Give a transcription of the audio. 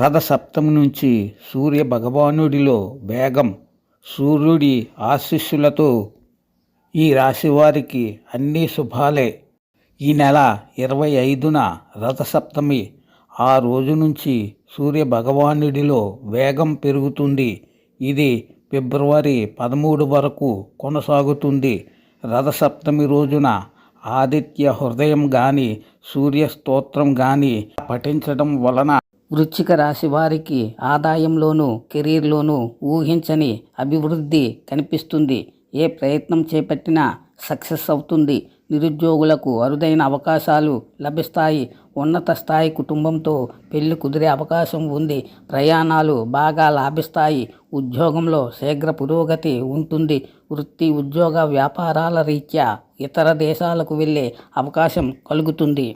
రథసప్తమి నుంచి సూర్య భగవానుడిలో వేగం, సూర్యుడి ఆశీస్సులతో ఈ రాశివారికి అన్నీ శుభాలే. ఈ నెల 25న రథసప్తమి. ఆ రోజు నుంచి సూర్య భగవానుడిలో వేగం పెరుగుతుంది. ఇది ఫిబ్రవరి 13 వరకు కొనసాగుతుంది. రథసప్తమి రోజున ఆదిత్య హృదయం కానీ సూర్య స్తోత్రం కానీ పఠించడం వలన వృశ్చిక రాశి వారికి ఆదాయంలోనూ కెరీర్లోనూ ఊహించని అభివృద్ధి కనిపిస్తుంది. ఏ ప్రయత్నం చేపట్టినా సక్సెస్ అవుతుంది. నిరుద్యోగులకు అరుదైన అవకాశాలు లభిస్తాయి. ఉన్నత స్థాయి కుటుంబంతో పెళ్లి కుదిరే అవకాశం ఉంది. ప్రయాణాలు బాగా లాభిస్తాయి. ఉద్యోగంలో శీఘ్ర పురోగతి ఉంటుంది. వృత్తి, ఉద్యోగ, వ్యాపారాల రీత్యా ఇతర దేశాలకు వెళ్ళే అవకాశం కలుగుతుంది.